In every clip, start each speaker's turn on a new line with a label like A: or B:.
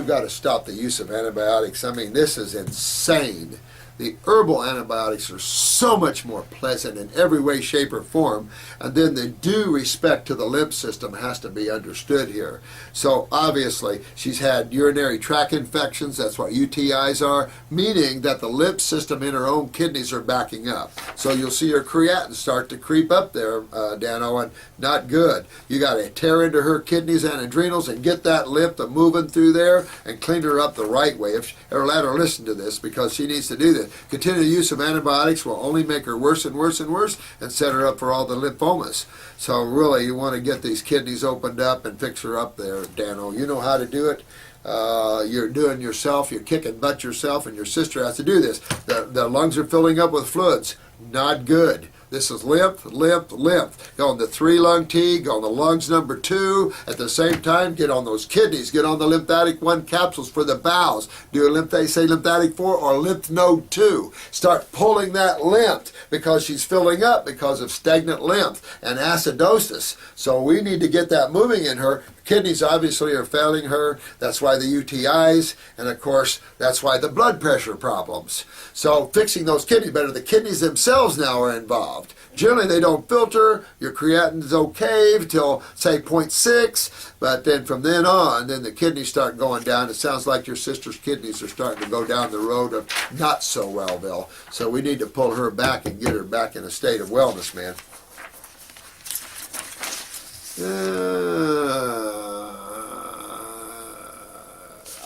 A: we've got to stop the use of antibiotics. I mean, this is insane. The herbal antibiotics are so much more pleasant in every way, shape, or form. And then the due respect to the lymph system has to be understood here. So obviously, she's had urinary tract infections. That's what UTIs are, meaning that the lymph system in her own kidneys are backing up. So you'll see her creatinine start to creep up there, Dano, and not good. You got to tear into her kidneys and adrenals and get that lymph moving through there and clean her up the right way. Or let her listen to this, because she needs to do this. Continued use of antibiotics will only make her worse and worse and worse and set her up for all the lymphomas. So really, you want to get these kidneys opened up and fix her up there, Dano. You know how to do it. You're doing yourself. You're kicking butt yourself, and your sister has to do this. The lungs are filling up with fluids. Not good. This is lymph, lymph, lymph. Go on the 3-lung T, go on the lungs number 2. At the same time, get on those kidneys. Get on the lymphatic 1 capsules for the bowels. Do a lymphatic 4 or lymph node 2. Start pulling that lymph, because she's filling up because of stagnant lymph and acidosis. So we need to get that moving in her. Kidneys obviously are failing her. That's why the UTIs, and of course, that's why the blood pressure problems. So fixing those kidneys better. The kidneys themselves now are involved. Generally, they don't filter. Your creatinine is okay till, say, 0.6, but then from then on, then the kidneys start going down. It sounds like your sister's kidneys are starting to go down the road of not so wellville. So we need to pull her back and get her back in a state of wellness, man.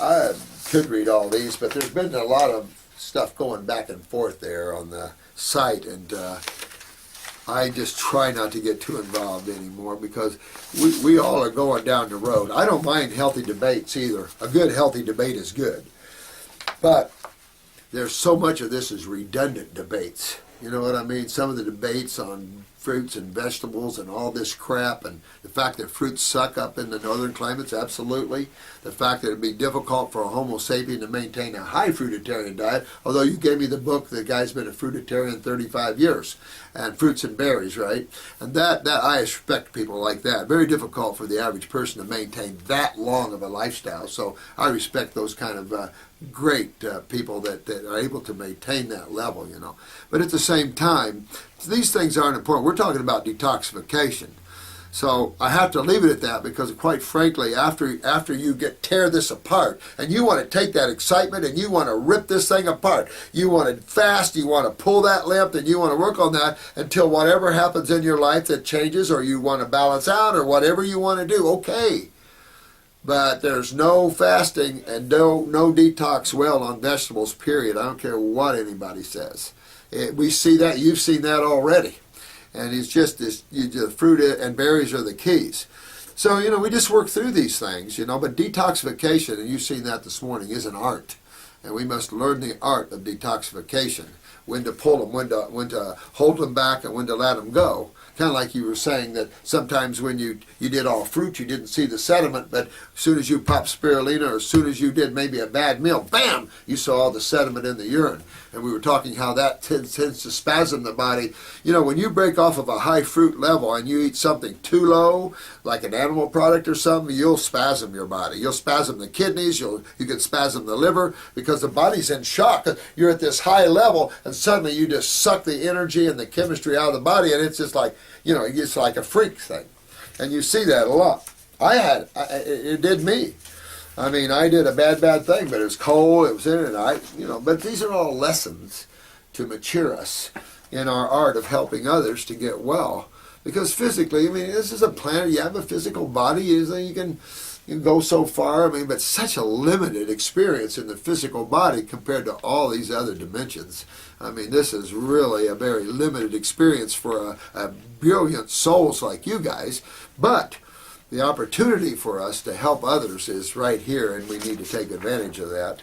A: I could read all these, but there's been a lot of stuff going back and forth there on the site, and I just try not to get too involved anymore, because we all are going down the road. I don't mind healthy debates either. A good healthy debate is good, but there's so much of this is redundant debates. You know what I mean? Some of the debates on fruits and vegetables and all this crap, and the fact that fruits suck up in the northern climates, absolutely. The fact that it'd be difficult for a Homo sapien to maintain a high fruitarian diet, although you gave me the book, the guy's been a fruitarian 35 years, and fruits and berries, right? And that I respect people like that. Very difficult for the average person to maintain that long of a lifestyle, so I respect those kind of great people that are able to maintain that level, you know. But at the same time, these things aren't important. We're talking about detoxification. So I have to leave it at that, because quite frankly, after you tear this apart, and you want to take that excitement and you want to rip this thing apart, you want to fast, you want to pull that lymph, and you want to work on that until whatever happens in your life that changes, or you want to balance out, or whatever you want to do, okay. But there's no fasting and no detox well on vegetables, period. I don't care what anybody says. We see that. You've seen that already. And it's just this, the fruit and berries are the keys. So, you know, we just work through these things, you know. But detoxification, and you've seen that this morning, is an art. And we must learn the art of detoxification. When to pull them, when to hold them back, and when to let them go. Kind of like you were saying that sometimes when you did all fruit, you didn't see the sediment, but as soon as you popped spirulina, or as soon as you did maybe a bad meal, bam, you saw all the sediment in the urine. And we were talking how that tends to spasm the body. You know, when you break off of a high fruit level and you eat something too low, like an animal product or something, you'll spasm your body. You'll spasm the kidneys, you can spasm the liver, because the body's in shock. You're at this high level, and suddenly you just suck the energy and the chemistry out of the body, and it's just like, you know, it's like a freak thing. And you see that a lot. It did me. I mean, I did a bad thing, but it was cold, it was in it, you know, but these are all lessons to mature us in our art of helping others to get well. Because physically, I mean, this is a planet, you have a physical body, you can go so far, I mean, but such a limited experience in the physical body compared to all these other dimensions. I mean, this is really a very limited experience for a brilliant souls like you guys, but the opportunity for us to help others is right here, and we need to take advantage of that.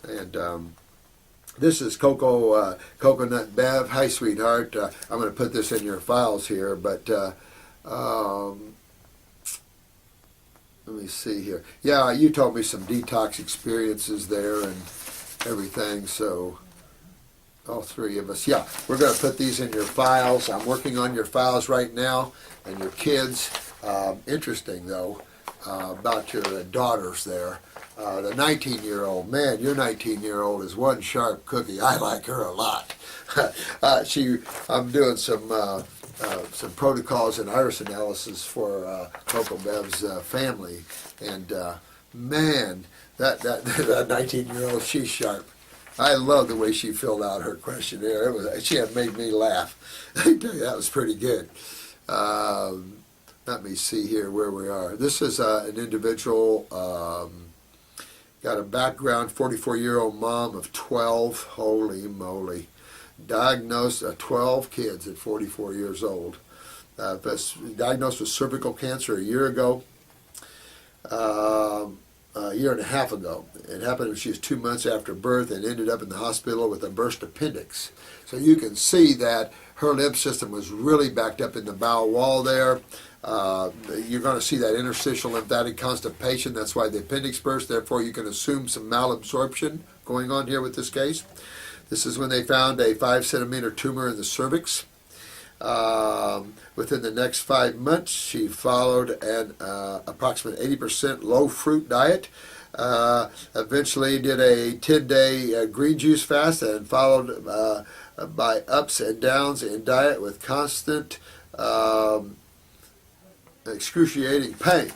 A: And this is Coconut Bev. Hi, sweetheart. I'm going to put this in your files here, but let me see here. Yeah, you told me some detox experiences there and everything, so all three of us. Yeah, we're going to put these in your files. I'm working on your files right now, and your kids. Interesting, though. about your daughters there. The 19-year-old, man, your 19-year-old is one sharp cookie. I like her a lot. I'm doing some protocols and iris analysis for Coco Bev's family, and man, that 19-year-old, she's sharp. I love the way she filled out her questionnaire. She had made me laugh. I tell you, that was pretty good. Let me see here where we are. This is an individual, got a background, 44-year-old mom of 12. Holy moly. Diagnosed 12 kids at 44 years old. Diagnosed with cervical cancer a year ago. A year and a half ago. It happened when she was 2 months after birth and ended up in the hospital with a burst appendix. So you can see that her lymph system was really backed up in the bowel wall there. You're going to see that interstitial lymphatic constipation. That's why the appendix burst. Therefore, you can assume some malabsorption going on here with this case. This is when they found a 5-centimeter tumor in the cervix. Within the next 5 months, she followed an approximate 80% low-fruit diet. Eventually did a 10-day green juice fast and followed by ups and downs in diet with constant excruciating pain.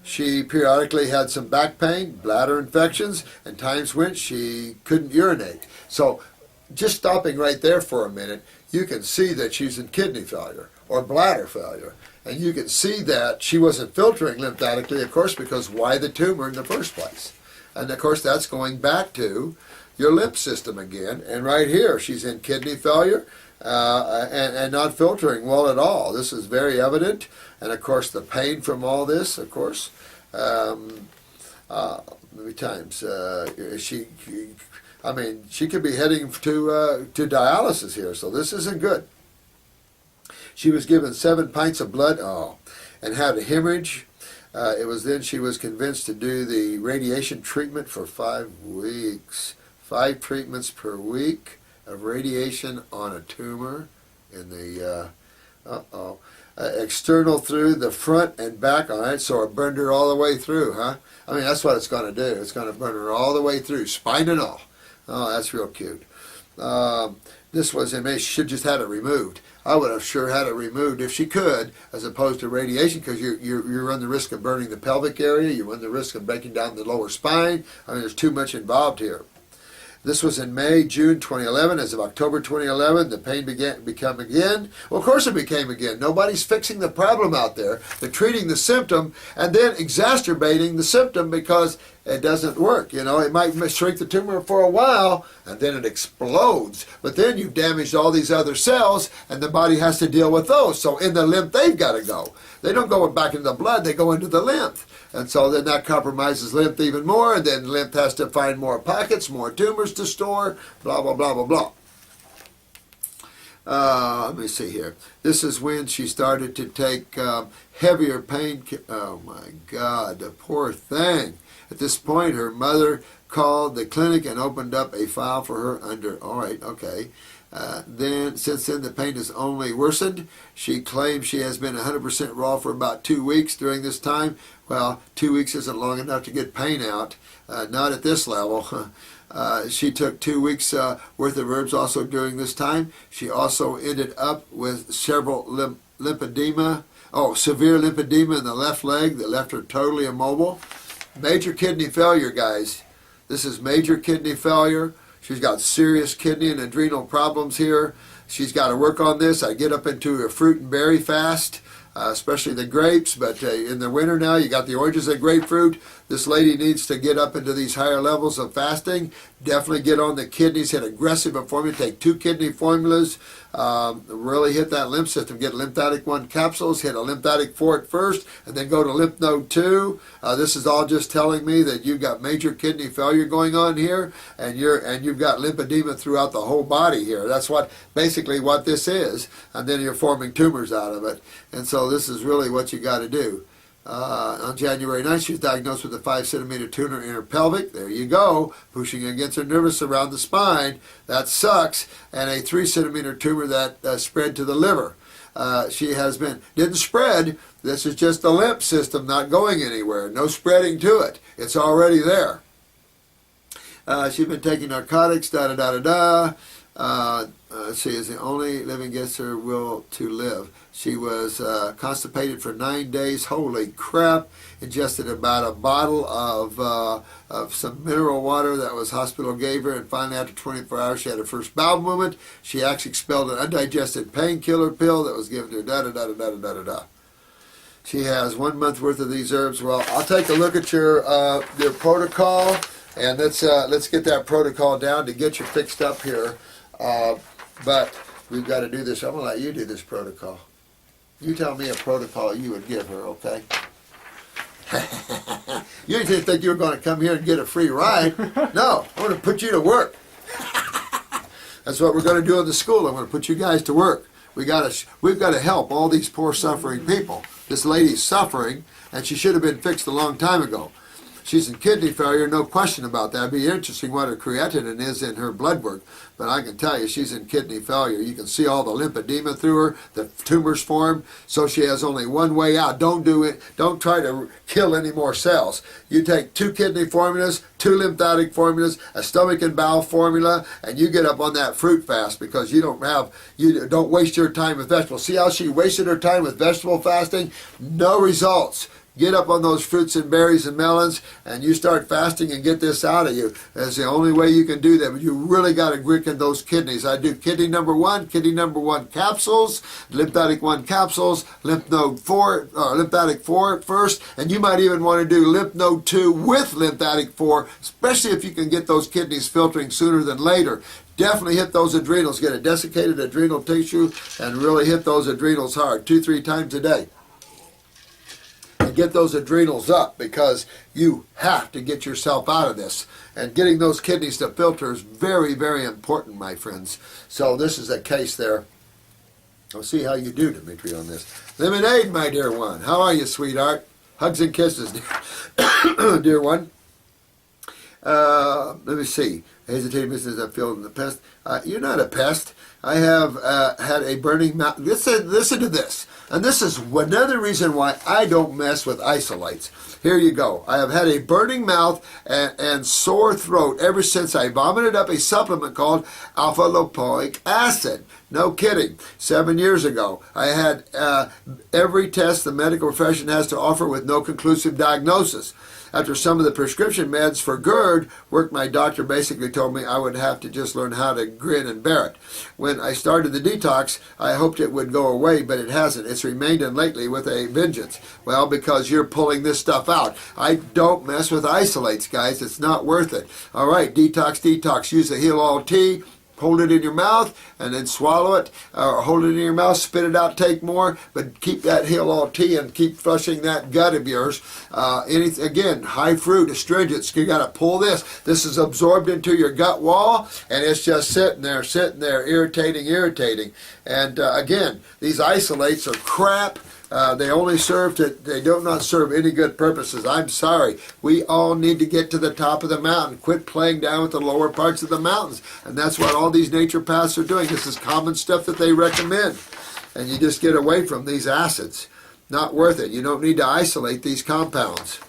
A: She periodically had some back pain, bladder infections, and times when she couldn't urinate. So just stopping right there for a minute, you can see that she's in kidney failure or bladder failure. And you can see that she wasn't filtering lymphatically, of course, because why the tumor in the first place? And of course, that's going back to your lymph system again. And right here, she's in kidney failure and not filtering well at all. This is very evident. And of course, the pain from all this, of course, many times she could be heading to dialysis here, so this isn't good. She was given 7 pints of blood, and had a hemorrhage. It was then she was convinced to do the radiation treatment for 5 weeks. 5 treatments per week of radiation on a tumor in the, external through the front and back on it, so it burned her all the way through, huh? I mean, that's what it's going to do. It's going to burn her all the way through, spine and all. Oh, that's real cute. This was she should just had it removed. I would have sure had it removed if she could, as opposed to radiation, because you run the risk of burning the pelvic area. You run the risk of breaking down the lower spine. I mean, there's too much involved here. This was in June 2011. As of October 2011, the pain became again. Well, of course it became again. Nobody's fixing the problem out there. They're treating the symptom and then exacerbating the symptom because it doesn't work. You know, it might shrink the tumor for a while and then it explodes. But then you've damaged all these other cells and the body has to deal with those. So in the lymph, they've got to go. They don't go back into the blood, they go into the lymph. And so then that compromises lymph even more, and then lymph has to find more pockets, more tumors to store, blah, blah, blah, blah, blah. Let me see here. This is when she started to take heavier pain. Oh my God, the poor thing. At this point, her mother called the clinic and opened up a file for her under, all right, okay. Since then, the pain has only worsened. She claims she has been 100% raw for about 2 weeks during this time. Well, 2 weeks isn't long enough to get pain out, not at this level. She took 2 weeks worth of herbs also during this time. She also ended up with several lymphedema, severe lymphedema in the left leg that left her totally immobile. Major kidney failure, guys. This is major kidney failure. She's got serious kidney and adrenal problems here. She's got to work on this. I get up into a fruit and berry fast, especially the grapes, but in the winter now you got the oranges and grapefruit. This lady needs to get up into these higher levels of fasting. Definitely get on the kidneys, hit aggressive formula, take 2 kidney formulas, really hit that lymph system, get lymphatic 1 capsules, hit a lymphatic 4 at first, and then go to lymph node 2. This is all just telling me that you've got major kidney failure going on here, and you've got lymphedema throughout the whole body here. That's basically what this is, and then you're forming tumors out of it. And so this is really what you got to do. On January 9th, she was diagnosed with a 5-centimeter tumor in her pelvic. There you go, pushing against her nervous around the spine. That sucks. And a 3-centimeter tumor that spread to the liver. She has been, didn't spread. This is just the lymph system not going anywhere. No spreading to it. It's already there. She's been taking narcotics, da-da-da-da-da. She is the only living against her will to live. She was constipated for 9 days. Holy crap. Ingested about a bottle of some mineral water that was hospital gave her, and finally after 24 hours she had her first bowel movement. She actually expelled an undigested painkiller pill that was given to her, da-da-da-da-da-da-da-da. She has 1 month worth of these herbs. Well, I'll take a look at your protocol, and let's get that protocol down to get you fixed up here. But we've got to do this. I'm going to let you do this protocol. You tell me a protocol you would give her, okay? You didn't think you were going to come here and get a free ride. No, I'm going to put you to work. That's what we're going to do in the school. I'm going to put you guys to work. We've got to help all these poor suffering people. This lady's suffering, and she should have been fixed a long time ago. She's in kidney failure, no question about that. It'd be interesting what her creatinine is in her blood work, but I can tell you she's in kidney failure. You can see all the lymphedema through her, the tumors formed, so she has only one way out. Don't do it. Don't try to kill any more cells. You take 2 kidney formulas, 2 lymphatic formulas, a stomach and bowel formula, and you get up on that fruit fast because you don't waste your time with vegetables. See how she wasted her time with vegetable fasting? No results. Get up on those fruits and berries and melons, and you start fasting and get this out of you. That's the only way you can do that. But you really got to grit in those kidneys. I do kidney number 1 capsules, lymphatic 1 capsules, lymphatic 4 first, and you might even want to do lymph node 2 with lymphatic 4, especially if you can get those kidneys filtering sooner than later. Definitely hit those adrenals. Get a desiccated adrenal tissue and really hit those adrenals hard, 2-3 times a day. Get those adrenals up, because you have to get yourself out of this, and getting those kidneys to filter is very, very important, my friends. So this is a case there. I'll see how you do, Dimitri, on this. Lemonade, my dear one. How are you, sweetheart? Hugs and kisses, dear one. Let me see. Hesitating business I feel in the pest. You're not a pest. I have had a burning mouth. Listen to this. And this is another reason why I don't mess with isolates. Here you go. I have had a burning mouth and sore throat ever since I vomited up a supplement called alpha-lipoic acid. No kidding. 7 years ago. I had every test the medical profession has to offer with no conclusive diagnosis. After some of the prescription meds for GERD worked, my doctor basically told me I would have to just learn how to grin and bear it. When I started the detox, I hoped it would go away, but it hasn't. It's remained in lately with a vengeance. Well, because you're pulling this stuff out. I don't mess with isolates, guys. It's not worth it. All right, detox. Use the Heal All Tea. Hold it in your mouth and then swallow it, or hold it in your mouth, spit it out, take more, but keep that Heal All Tea and keep flushing that gut of yours. Again, high fruit, astringents, you got to pull this. This is absorbed into your gut wall, and it's just sitting there, irritating. And again, these isolates are crap. They only they do not serve any good purposes. I'm sorry. We all need to get to the top of the mountain. Quit playing down with the lower parts of the mountains. And that's what all these nature paths are doing. This is common stuff that they recommend. And you just get away from these acids. Not worth it. You don't need to isolate these compounds.